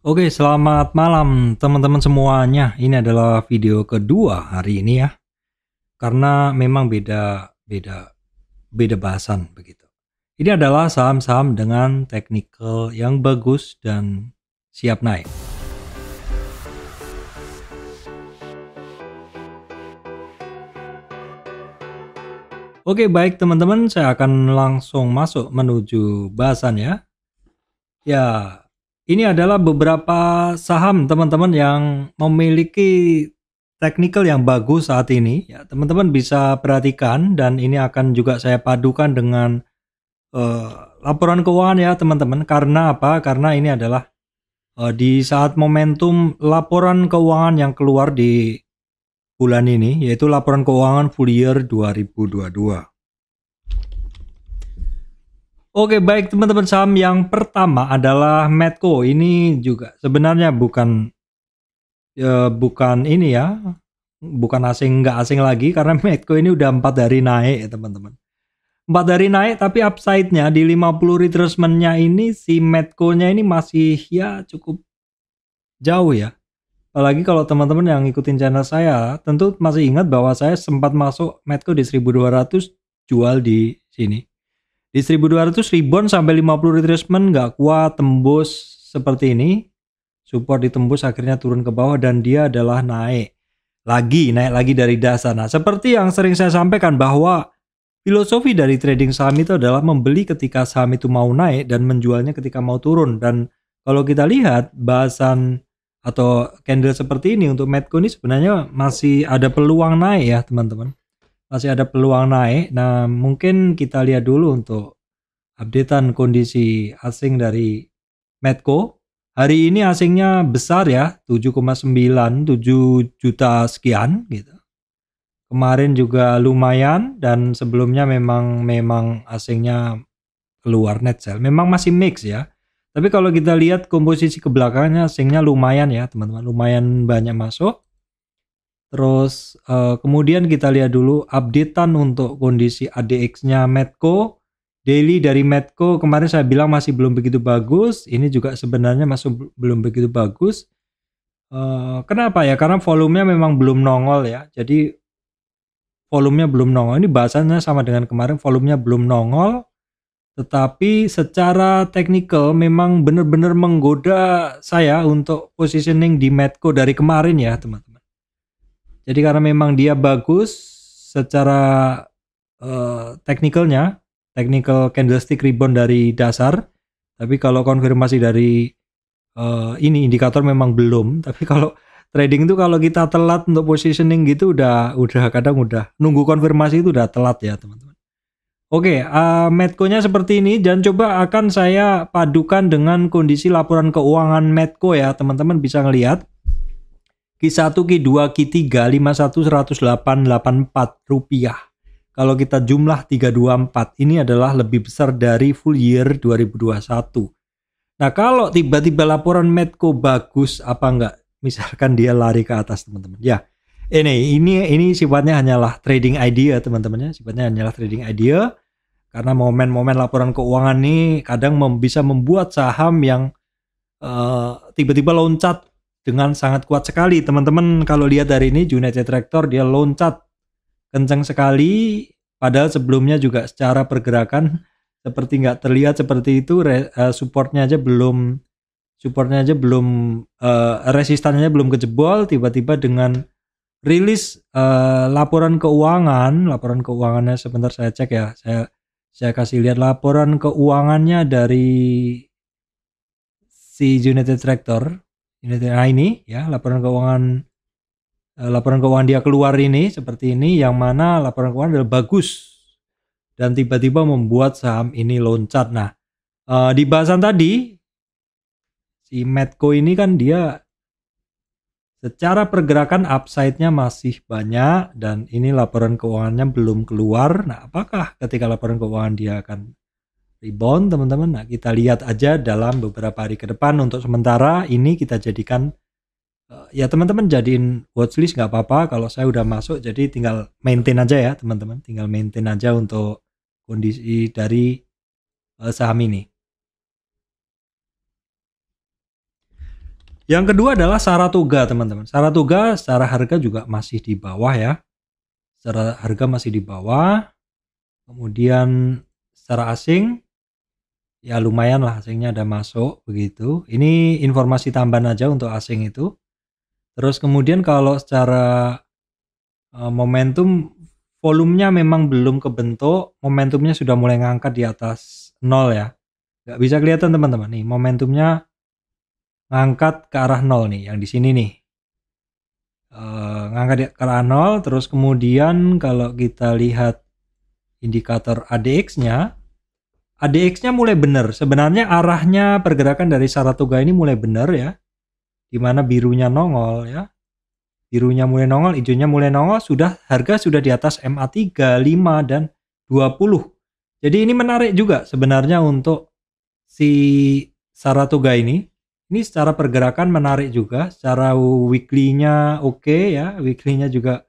Oke, selamat malam teman-teman semuanya. Ini adalah video kedua hari ini ya. Karena memang beda beda beda bahasan begitu. Ini adalah saham-saham dengan technical yang bagus dan siap naik. Oke, baik teman-teman, saya akan langsung masuk menuju bahasan ya. Ya, ini adalah beberapa saham teman-teman yang memiliki technical yang bagus saat ini. Ya, teman-teman bisa perhatikan dan ini akan juga saya padukan dengan eh, laporan keuangan ya teman-teman. Karena apa? Karena ini adalah di saat momentum laporan keuangan yang keluar di bulan ini, yaitu laporan keuangan full year 2022. Oke, baik teman-teman, saham yang pertama adalah Medco. Ini juga sebenarnya bukan ini ya, bukan nggak asing lagi karena Medco ini udah 4 hari naik ya teman-teman. 4 hari naik, tapi upside-nya di 50 retracement-nya ini si Medco-nya ini masih ya cukup jauh ya. Apalagi kalau teman-teman yang ngikutin channel saya tentu masih ingat bahwa saya sempat masuk Medco di 1200, jual di sini. Di 1200 rebound sampai 50 retracement nggak kuat, tembus seperti ini. Support ditembus, akhirnya turun ke bawah dan dia adalah naik lagi dari dasar. Nah, seperti yang sering saya sampaikan bahwa filosofi dari trading saham itu adalah membeli ketika saham itu mau naik dan menjualnya ketika mau turun. Dan kalau kita lihat bahasan atau candle seperti ini untuk Medco ini sebenarnya masih ada peluang naik ya teman-teman. Masih ada peluang naik. Nah, mungkin kita lihat dulu untuk updatean kondisi asing dari Medco. Hari ini asingnya besar ya, 7,97 juta sekian gitu. Kemarin juga lumayan dan sebelumnya memang asingnya keluar net sell. Memang masih mix ya. Tapi kalau kita lihat komposisi ke belakangnya asingnya lumayan ya, teman-teman. Lumayan banyak masuk. Terus kemudian kita lihat dulu updatean untuk kondisi ADX-nya Medco. Daily dari Medco kemarin saya bilang masih belum begitu bagus. Ini juga sebenarnya masih belum begitu bagus. Kenapa ya? Karena volumenya memang belum nongol ya. Jadi volumenya belum nongol. Ini bahasannya sama dengan kemarin, volumenya belum nongol. Tetapi secara technical memang benar-benar menggoda saya untuk positioning di Medco dari kemarin ya teman-teman. Jadi karena memang dia bagus secara technical candlestick rebound dari dasar. Tapi kalau konfirmasi dari ini indikator memang belum. Tapi kalau trading itu kalau kita telat untuk positioning gitu udah kadang udah nunggu konfirmasi itu udah telat ya teman-teman. Oke, Medco-nya seperti ini dan coba akan saya padukan dengan kondisi laporan keuangan Medco ya teman-teman bisa ngelihat. Q1, Q2, Q3, 51, 108, 84 rupiah. Kalau kita jumlah 324, ini adalah lebih besar dari full year 2021. Nah, kalau tiba-tiba laporan Medco bagus, apa enggak? Misalkan dia lari ke atas, teman-teman. Ya, ini sifatnya hanyalah trading idea, teman-teman ya. Sifatnya hanyalah trading idea. Karena momen-momen laporan keuangan ini kadang bisa membuat saham yang tiba-tiba loncat dengan sangat kuat sekali. Teman-teman kalau lihat dari ini United Tractor dia loncat kencang sekali, padahal sebelumnya juga secara pergerakan seperti nggak terlihat seperti itu. Supportnya aja belum resistannya belum kejebol. Tiba-tiba dengan rilis laporan keuangannya sebentar saya cek ya, saya kasih lihat laporan keuangannya dari si United Tractor. Nah ini ya laporan keuangan dia keluar ini seperti ini, yang mana laporan keuangan adalah bagus dan tiba-tiba membuat saham ini loncat. Nah di bahasan tadi si Medco ini kan dia secara pergerakan upside-nya masih banyak dan ini laporan keuangannya belum keluar. Nah apakah ketika laporan keuangan dia akan rebound teman-teman? Nah kita lihat aja dalam beberapa hari ke depan. Untuk sementara ini kita jadikan ya teman-teman jadiin watchlist nggak apa-apa. Kalau saya udah masuk jadi tinggal maintain aja ya teman-teman, tinggal maintain aja untuk kondisi dari saham ini. Yang kedua adalah Saratoga, teman-teman. Saratoga secara harga juga masih di bawah ya. Secara harga masih di bawah. Kemudian secara asing, ya lumayan lah asingnya ada masuk begitu. Ini informasi tambahan aja untuk asing itu. Terus kemudian kalau secara momentum, volumenya memang belum kebentuk, momentumnya sudah mulai ngangkat di atas 0 ya. Nggak bisa kelihatan teman-teman nih, momentumnya ngangkat ke arah 0 nih, yang di sini nih. Ngangkat ke arah 0, terus kemudian kalau kita lihat indikator ADX-nya, ADX-nya mulai benar. Sebenarnya arahnya pergerakan dari Saratoga ini mulai benar ya. Dimana birunya nongol ya. Birunya mulai nongol, hijaunya mulai nongol, harga sudah di atas MA3, 5 dan 20. Jadi ini menarik juga sebenarnya untuk si Saratoga ini. Ini secara pergerakan menarik juga, secara weekly-nya oke ya, weekly-nya juga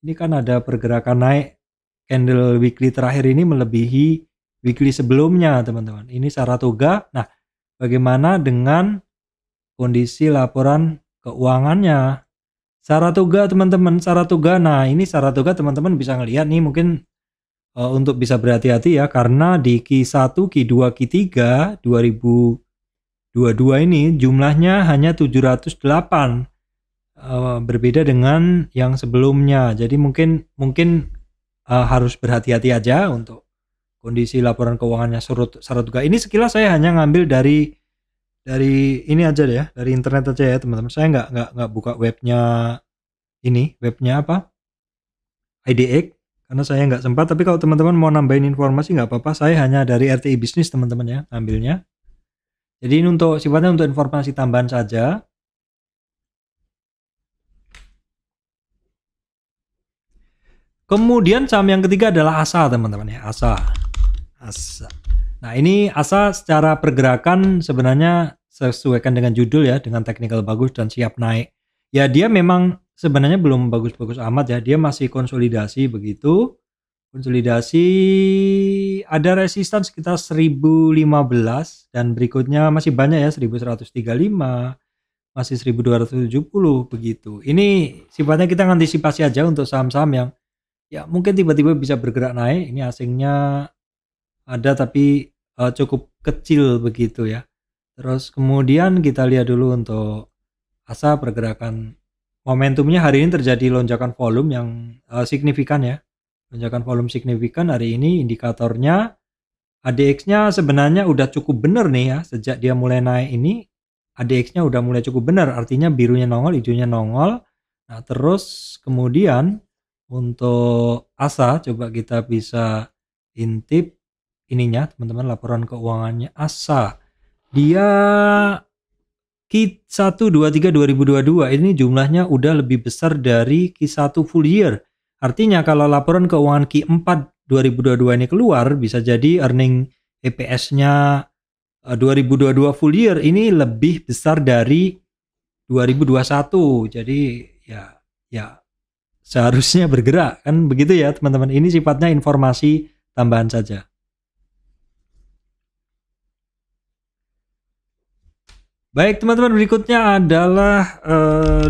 ini kan ada pergerakan naik. Candle weekly terakhir ini melebihi weekly sebelumnya, teman-teman. Ini Saratoga. Nah, bagaimana dengan kondisi laporan keuangannya? Saratoga, teman-teman, Saratoga. Nah, ini Saratoga teman-teman bisa ngelihat nih mungkin untuk bisa berhati-hati ya, karena di Q1, Q2, Q3 2022 ini jumlahnya hanya 708. Berbeda dengan yang sebelumnya. Jadi mungkin harus berhati-hati aja untuk kondisi laporan keuangannya Saratoga. Ini sekilas saya hanya ngambil dari ini aja deh ya, dari internet aja ya teman-teman. Saya nggak buka webnya apa IDX karena saya nggak sempat. Tapi kalau teman-teman mau nambahin informasi nggak apa-apa. Saya hanya dari RTI Bisnis teman-teman ya ngambilnya. Jadi ini sifatnya untuk informasi tambahan saja. Kemudian saham yang ketiga adalah ASA, teman-teman ya. ASA. Nah, ini ASA secara pergerakan sebenarnya sesuaikan dengan judul ya, dengan technical bagus dan siap naik. Ya, dia memang sebenarnya belum bagus-bagus amat ya. Dia masih konsolidasi begitu. Konsolidasi, ada resisten sekitar 1015 dan berikutnya masih banyak ya, 1135, masih 1270 begitu. Ini sifatnya kita antisipasi aja untuk saham-saham yang ya mungkin tiba-tiba bisa bergerak naik. Ini asingnya ada tapi cukup kecil begitu ya. Terus kemudian kita lihat dulu untuk ASA pergerakan momentumnya hari ini terjadi lonjakan volume yang signifikan ya. Lonjakan volume signifikan hari ini, indikatornya ADX-nya sebenarnya udah cukup benar nih ya. Sejak dia mulai naik ini ADX-nya udah mulai cukup benar, artinya birunya nongol, hijaunya nongol. Nah, terus kemudian untuk ASA coba kita bisa intip ininya teman-teman, laporan keuangannya ASA. Dia Q1 23 2022 ini jumlahnya udah lebih besar dari Q1 full year. Artinya kalau laporan keuangan Q4 2022 ini keluar, bisa jadi earning EPS-nya 2022 full year ini lebih besar dari 2021. Jadi ya seharusnya bergerak kan begitu ya teman-teman. Ini sifatnya informasi tambahan saja. Baik teman-teman, berikutnya adalah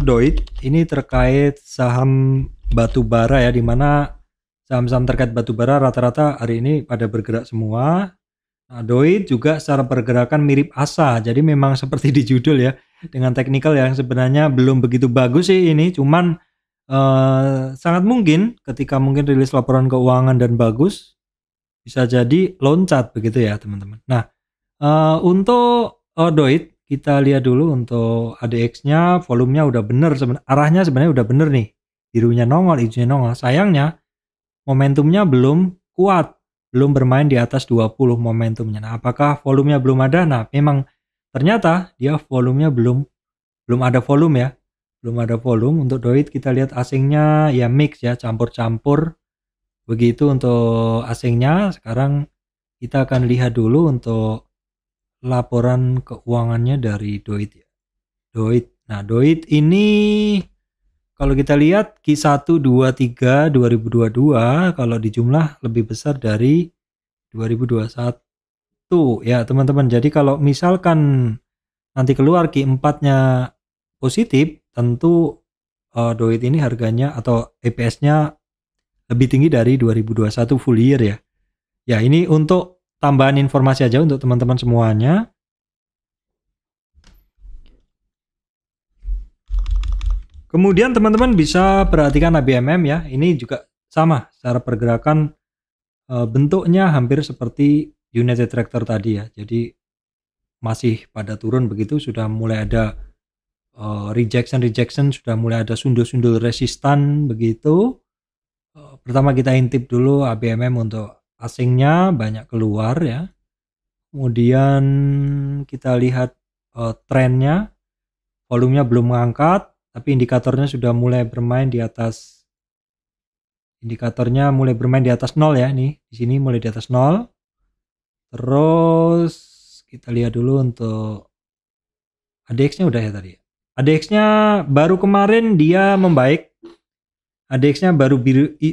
DOIT. Ini terkait saham batubara ya, dimana saham-saham terkait batubara rata-rata hari ini pada bergerak semua. Nah, DOIT juga secara pergerakan mirip ASA, jadi memang seperti di judul ya, dengan teknikal yang sebenarnya belum begitu bagus sih ini, cuman sangat mungkin ketika mungkin rilis laporan keuangan dan bagus, bisa jadi loncat begitu ya teman-teman. Nah, untuk DOIT kita lihat dulu untuk ADX-nya, volumenya udah bener, arahnya sebenarnya udah bener nih, birunya nongol, hijaunya nongol. Sayangnya momentumnya belum kuat, belum bermain di atas 20 momentumnya. Nah, apakah volumenya belum ada? Nah, memang ternyata dia volumenya belum ada volume ya. Belum ada volume. Untuk DOIT kita lihat asingnya ya mix ya, campur-campur. Begitu untuk asingnya. Sekarang kita akan lihat dulu untuk laporan keuangannya dari DOIT ya. Nah, DOIT ini kalau kita lihat Q1 23 2022 kalau di jumlah lebih besar dari 2021 ya teman-teman. Jadi kalau misalkan nanti keluar Q4-nya positif, tentu Doit ini harganya atau EPS-nya lebih tinggi dari 2021 full year ya. Ya, ini untuk tambahan informasi aja untuk teman-teman semuanya. Kemudian teman-teman bisa perhatikan ABMM ya. Ini juga sama secara pergerakan, bentuknya hampir seperti United Tractor tadi ya. Jadi masih pada turun begitu, sudah mulai ada rejection, sudah mulai ada sundul-sundul resistan begitu. Pertama kita intip dulu ABMM untuk asingnya banyak keluar ya. Kemudian kita lihat trennya, volumenya belum mengangkat, tapi indikatornya sudah mulai bermain di atas. Indikatornya mulai bermain di atas 0 ya, nih di sini mulai di atas 0. Terus kita lihat dulu untuk ADX-nya udah ya tadi. ADX-nya baru kemarin dia membaik. ADX-nya baru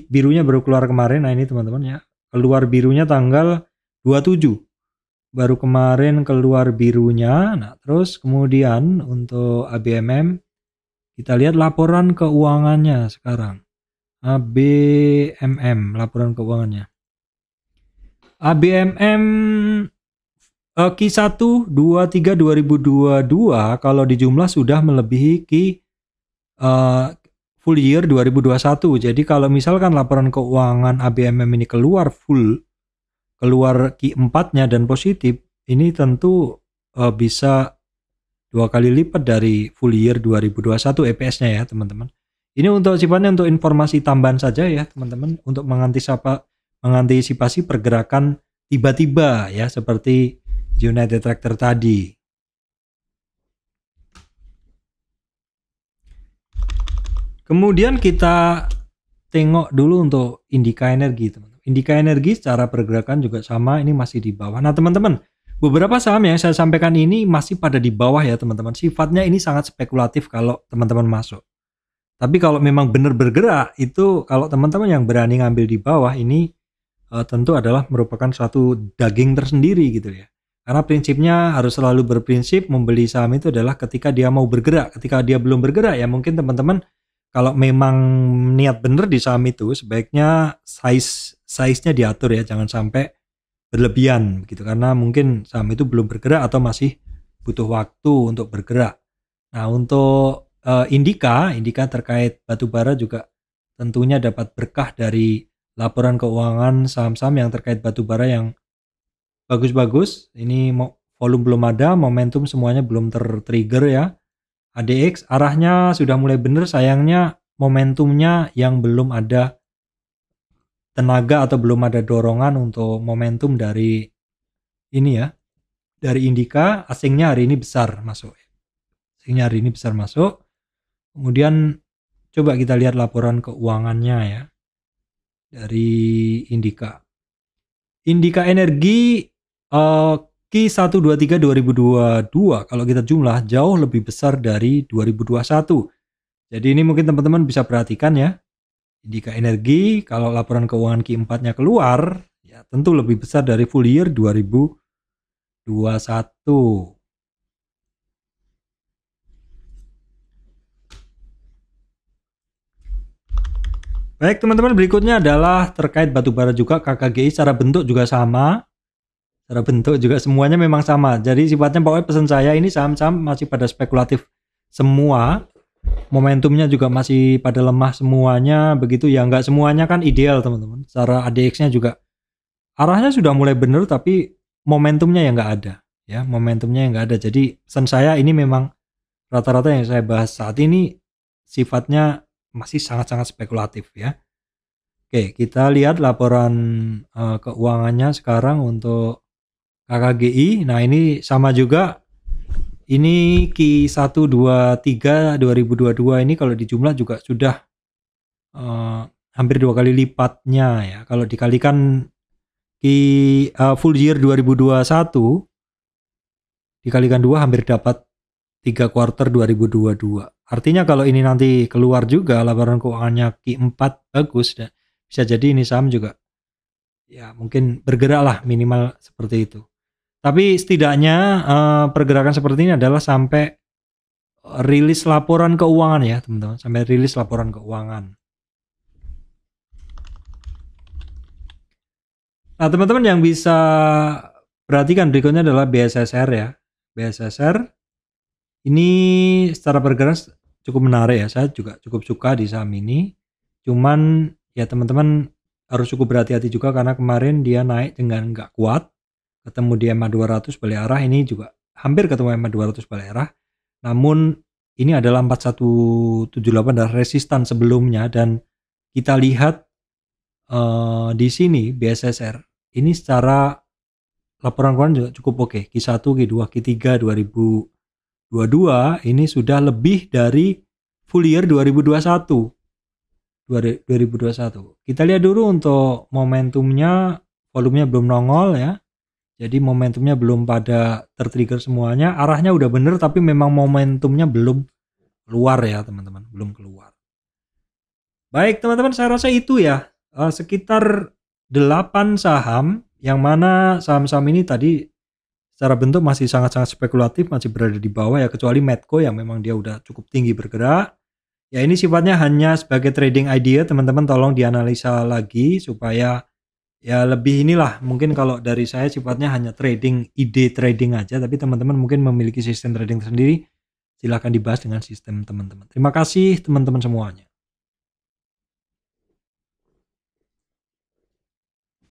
birunya baru keluar kemarin. Nah ini teman-teman ya, keluar birunya tanggal 27. Baru kemarin keluar birunya. Nah terus kemudian untuk ABMM kita lihat laporan keuangannya sekarang. ABMM laporan keuangannya. ABMM Q1 23 2022 kalau di jumlah sudah melebihi full year 2021. Jadi kalau misalkan laporan keuangan ABMM ini keluar full, keluar Q4-nya dan positif, ini tentu bisa 2 kali lipat dari full year 2021 EPS-nya ya teman-teman. Ini untuk sifatnya untuk informasi tambahan saja ya teman-teman, untuk mengantisipasi pergerakan tiba-tiba ya seperti United Tractor tadi. Kemudian kita tengok dulu untuk Indika Energi teman-teman. Indika Energi secara pergerakan juga sama, ini masih di bawah. Nah teman-teman, beberapa saham yang saya sampaikan ini masih pada di bawah ya teman-teman. Sifatnya ini sangat spekulatif kalau teman-teman masuk. Tapi kalau memang benar bergerak, itu kalau teman-teman yang berani ngambil di bawah ini tentu adalah merupakan suatu daging tersendiri gitu ya. Karena prinsipnya harus selalu berprinsip membeli saham itu adalah ketika dia mau bergerak. Ketika dia belum bergerak ya mungkin teman-teman kalau memang niat benar di saham itu sebaiknya size-nya diatur ya, jangan sampai berlebihan gitu, karena mungkin saham itu belum bergerak atau masih butuh waktu untuk bergerak. Nah untuk Indika terkait batubara juga tentunya dapat berkah dari laporan keuangan saham-saham yang terkait batubara yang bagus-bagus. Ini volume belum ada, momentum semuanya belum tertrigger ya. ADX arahnya sudah mulai benar, sayangnya momentumnya yang belum ada tenaga atau belum ada dorongan untuk momentum dari ini ya, dari Indika. Asingnya hari ini besar masuk. Kemudian coba kita lihat laporan keuangannya ya dari Indika. Indika Energi Q123 2022 kalau kita jumlah jauh lebih besar dari 2021. Jadi ini mungkin teman-teman bisa perhatikan ya. Indika Energi kalau laporan keuangan Q4-nya keluar ya tentu lebih besar dari full year 2021. Baik teman-teman, berikutnya adalah terkait batubara juga KKGI, secara bentuk juga sama. Secara bentuk juga semuanya memang sama. Jadi sifatnya pokoknya pesan saya ini saham-saham masih pada spekulatif semua. Momentumnya juga masih pada lemah semuanya begitu ya, nggak semuanya kan ideal teman-teman. Secara ADX-nya juga arahnya sudah mulai benar tapi momentumnya yang nggak ada ya, momentumnya yang nggak ada. Jadi pesan saya ini memang rata-rata yang saya bahas saat ini sifatnya masih sangat-sangat spekulatif ya. Oke, kita lihat laporan keuangannya sekarang untuk KKGI. Nah ini sama juga, ini Q123 2022 ini kalau dijumlah juga sudah hampir 2 kali lipatnya ya. Kalau dikalikan full year 2021 dikalikan 2 hampir dapat 3 quarter 2022. Artinya kalau ini nanti keluar juga laporan keuangannya Q4 bagus, bisa jadi ini saham juga ya mungkin bergerak lah minimal seperti itu. Tapi setidaknya pergerakan seperti ini adalah sampai rilis laporan keuangan ya teman-teman, sampai rilis laporan keuangan. Nah teman-teman yang bisa perhatikan berikutnya adalah BSSR ya. BSSR ini secara bergerak cukup menarik ya, saya juga cukup suka di saham ini. Cuman ya teman-teman harus cukup berhati-hati juga karena kemarin dia naik dengan nggak kuat, ketemu di EMA 200 balik arah, ini juga hampir ketemu EMA 200 balik arah. Namun ini adalah 4178 dan resistan sebelumnya, dan kita lihat di sini BSSR ini secara laporan keuangan juga cukup oke. Q1, Q2, Q3 2022 ini sudah lebih dari full year 2021. Kita lihat dulu untuk momentumnya, volumenya belum nongol ya. Jadi momentumnya belum pada tertrigger semuanya. Arahnya udah bener tapi memang momentumnya belum keluar ya teman-teman, belum keluar. Baik teman-teman, saya rasa itu ya. Sekitar 8 saham yang mana saham-saham ini tadi secara bentuk masih sangat-sangat spekulatif, masih berada di bawah ya, kecuali Medco yang memang dia udah cukup tinggi bergerak. Ya ini sifatnya hanya sebagai trading idea, teman-teman tolong dianalisa lagi supaya ya lebih inilah, mungkin kalau dari saya sifatnya hanya trading, ide trading aja, tapi teman-teman mungkin memiliki sistem trading sendiri, silahkan dibahas dengan sistem teman-teman. Terima kasih teman-teman semuanya.